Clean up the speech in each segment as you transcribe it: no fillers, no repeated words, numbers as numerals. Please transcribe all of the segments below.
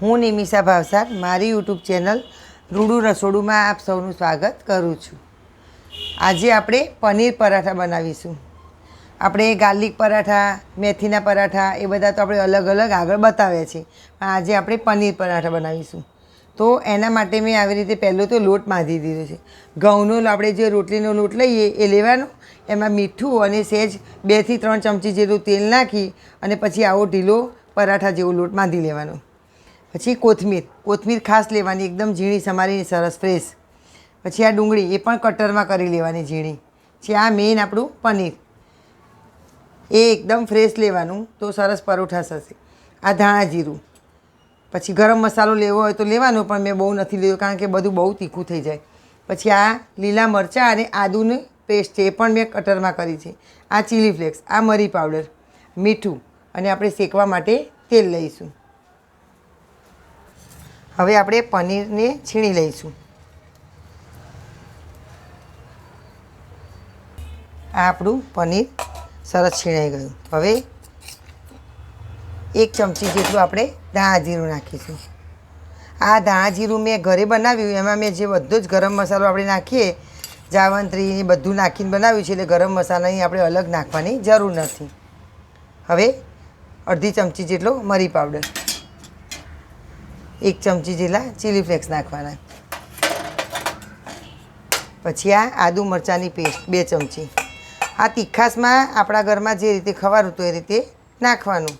હું નિમિષા ભાવસાર મારી YouTube channel રૂડું રસોડુંમાં આપ સૌનું સ્વાગત કરું છું. આજે આપણે પનીર પરાઠા બનાવીશું. આપણે ગાર્લિક પરાઠા, મેથીના પરાઠા એ બધા તો આપણે અલગ અલગ આગળ બતાવ્યા છે, પણ આજે આપણે પનીર પરાઠા બનાવીશું. તો એના માટે મેં આવી રીતે પહેલો તો લોટ બાંધી દીધો છે. ઘઉંનો આપણે જે રોટલીનો લોટ લઈએ એ લેવાનો, એમાં મીઠું અને સહેજ 2 થી 3 ચમચી જેટલું તેલ નાખી અને પછી આવો ઢીલો પરાઠા જેવો લોટ બાંધી લેવાનો. પછી કોથમીર ખાસ લેવાની, એકદમ ઝીણી સમારીને સરસ ફ્રેશ. પછી આ ડુંગળી એ પણ કટરમાં કરી લેવાની ઝીણી. પછી આ મેઇન આપણું પનીર એ એકદમ ફ્રેશ લેવાનું, તો સરસ પરોઠા થશે. આ ધાણા જીરું, પછી ગરમ મસાલો લેવો હોય તો લેવાનો, પણ મેં બહુ નથી લીધો કારણ કે બધું બહુ તીખું થઈ જાય. પછી આ લીલા મરચાં અને આદુની પેસ્ટ છે એ પણ મેં કટરમાં કરી છે. આ ચીલી ફ્લેક્સ, આ મરી પાવડર, મીઠું અને આપણે શેકવા માટે તેલ લઈશું. હવે આપણે પનીરને છીણી લઈશું. આ આપણું પનીર સરસ છીણાઈ ગયું. હવે 1 ચમચી જેટલું આપણે ધાણા જીરું નાખીશું. આ ધાણા જીરું મેં ઘરે બનાવ્યું, એમાં મેં જે બધો જ ગરમ મસાલો આપણે નાખીએ, જાવંત્રી એ બધું નાખીને બનાવ્યું છે, એટલે ગરમ મસાલાની આપણે અલગ નાખવાની જરૂર નથી. હવે 1/2 ચમચી જેટલો મરી પાવડર, 1 ચમચી જેટલા ચીલી ફ્લેક્સ નાખવાના. પછી આ આદુ મરચાંની પેસ્ટ 2 ચમચી. આ તીખાસમાં આપણા ઘરમાં જે રીતે ખવાતું હતું એ રીતે નાખવાનું.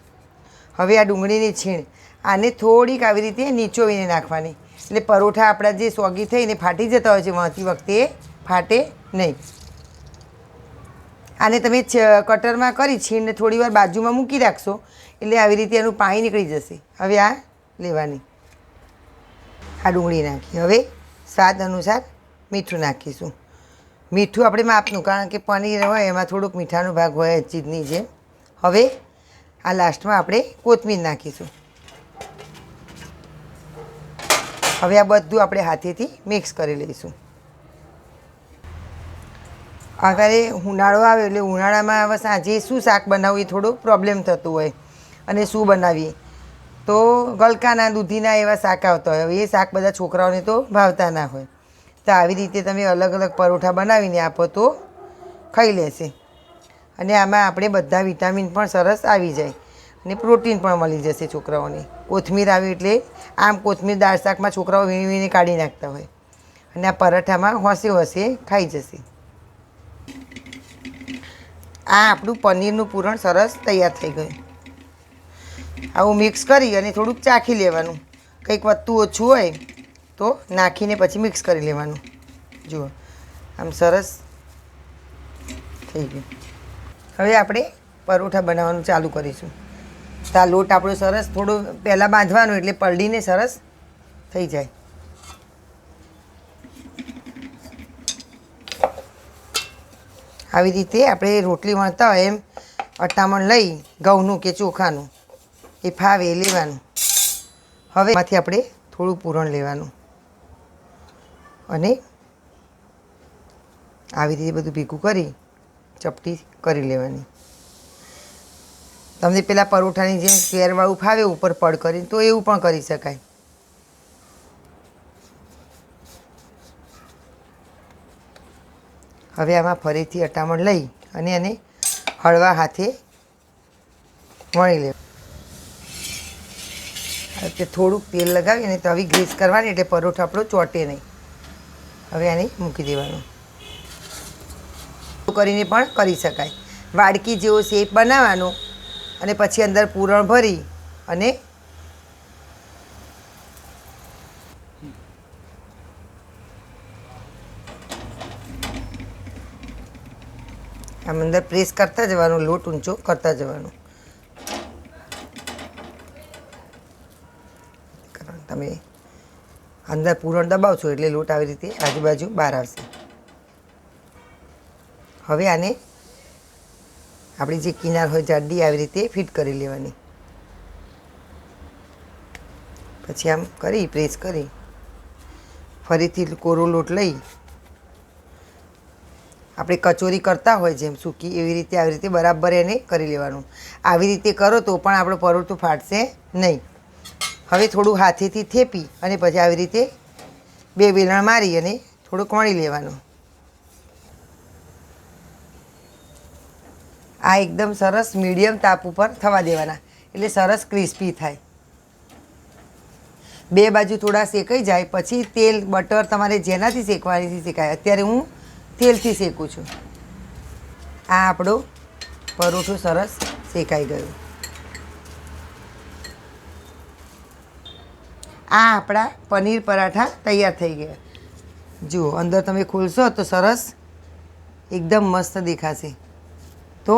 હવે આ ડુંગળીની છીણ, આને થોડીક આવી રીતે નીચોવીને નાખવાની, એટલે પરોઠા આપણા જે સોગી થઈને ફાટી જતા હોય છે વળતી વખતે ફાટે નહીં. આને તમે કટરમાં કરી છીણને થોડી વાર બાજુમાં મૂકી રાખશો એટલે આવી રીતે એનું પાણી નીકળી જશે. હવે આ લેવાની, આ ડુંગળી નાખી. હવે સ્વાદ અનુસાર મીઠું નાખીશું. મીઠું આપણે માપનું, કારણ કે પનીર હોય એમાં થોડુંક મીઠાનો ભાગ હોય ચીજની જેમ. હવે આ લાસ્ટમાં આપણે કોથમીર નાખીશું. હવે આ બધું આપણે હાથેથી મિક્સ કરી લઈશું. હવે ઉનાળો આવે એટલે ઉનાળામાં હવે સાંજે શું શાક બનાવવું એ થોડું પ્રોબ્લેમ થતું હોય, અને શું બનાવીએ તો ગલકાના દૂધીના એવા શાક આવતા હોય. હવે એ શાક બધા છોકરાઓને તો ભાવતા ના હોય, તો આવી રીતે તમે અલગ અલગ પરોઠા બનાવીને આપો તો ખાઈ લેશે. અને આમાં આપણે બધા વિટામિન પણ સરસ આવી જાય અને પ્રોટીન પણ મળી જશે છોકરાઓને. કોથમીર આવી એટલે આમ કોથમીર દાળ શાકમાં છોકરાઓ વીણી વીણી કાઢી નાખતા હોય, અને આ પરાઠામાં હોંશે હોંશે ખાઈ જશે. આ આપણું પનીરનું પૂરણ સરસ તૈયાર થઈ ગયું. આવું મિક્સ કરી અને થોડુંક ચાખી લેવાનું, કંઈક વધતું ઓછું હોય તો નાખીને પછી મિક્સ કરી લેવાનું. જુઓ આમ સરસ થઈ ગયું. હવે આપણે પરોઠા બનાવવાનું ચાલુ કરીશું. તો આ લોટ આપણો સરસ થોડો પહેલાં બાંધવાનો, એટલે પલળીને સરસ થઈ જાય. આવી રીતે આપણે રોટલી વણતા હોય એમ અટામણ લઈ ઘઉંનું કે ચોખાનું એ ફાવે એ લેવાનું. હવે એમાંથી આપણે થોડું પૂરણ લેવાનું અને આવી રીતે બધું ભેગું કરી ચપટી કરી લેવાની. તમને પેલા પરોઠાની જેમ સ્ક્વેરવાળું ફાવે ઉપર પડ કરીને તો એવું પણ કરી શકાય. હવે આમાં ફરીથી અટામણ લઈ અને એને હળવા હાથે વણી લેવું. તે થોડુંક તેલ લગાવી અને તવી ગ્રીસ કરવાની, એટલે પરોઠો આપણો ચોંટે નહીં. હવે આને મૂકી દેવાનું. કરીને પણ કરી શકાય. વાડકી જેવો શેપ બનાવવાનો અને પછી અંદર પૂરણ ભરી અને આમ અંદર પ્રેસ કરતા જવાનું, લોટ ઊંચો કરતા જવાનું. તમે અંદર પૂરણ દબાવશો એટલે લોટ આવી રીતે આજુબાજુ બહાર આવશે. હવે આને આપણી જે કિનાર હોય જાડી આવી રીતે ફિટ કરી લેવાની. પછી આમ કરી પ્રેસ કરી ફરીથી કોરો લોટ લઈ આપણે કચોરી કરતા હોય જેમ સૂકી એવી રીતે આવી રીતે બરાબર એને કરી લેવાનું. આવી રીતે કરો તો પણ આપણો પરોઠું ફાટશે નહીં. હવે થોડું હાથેથી થેપી અને પછી આવી રીતે 2 વેલણ મારી અને થોડુંક વણી લેવાનું. આ એકદમ સરસ મીડિયમ તાપ ઉપર થવા દેવાના, એટલે સરસ ક્રિસ્પી થાય. 2 બાજુ થોડા શેકાઈ જાય પછી તેલ બટર તમારે જેનાથી શેકવાથી શેકાય. અત્યારે હું તેલથી શેકું છું. આ આપણો પરોઠું સરસ શેકાઈ ગયું. આ આપણા પનીર પરાઠા તૈયાર થઈ ગયા. જુઓ, અંદર તમે ખોલશો તો સરસ એકદમ મસ્ત દેખાશે. તો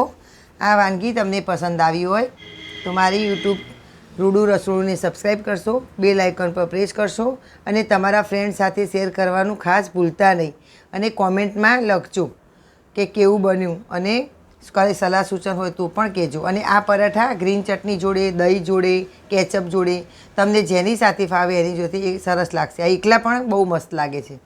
આ વાનગી તમને પસંદ આવી હોય તો મારી યુટ્યુબ રૂડુ રસોડુંને સબસ્ક્રાઈબ કરશો, બેલ આઇકન પર પ્રેસ કરશો અને તમારા ફ્રેન્ડ સાથે શેર કરવાનું ખાસ ભૂલતા નહીં. અને કોમેન્ટમાં લખજો કે કેવું બન્યું અને કંઈ સલાહ સૂચન હોય તો પણ કહેજો. અને આ પરાઠા ગ્રીન ચટણી જોડે, દહીં જોડે, કેચઅપ જોડે, તમને જેની સાથે ફાવે એની જોડે એ સરસ લાગશે. આ એકલા પણ બહુ મસ્ત લાગે છે.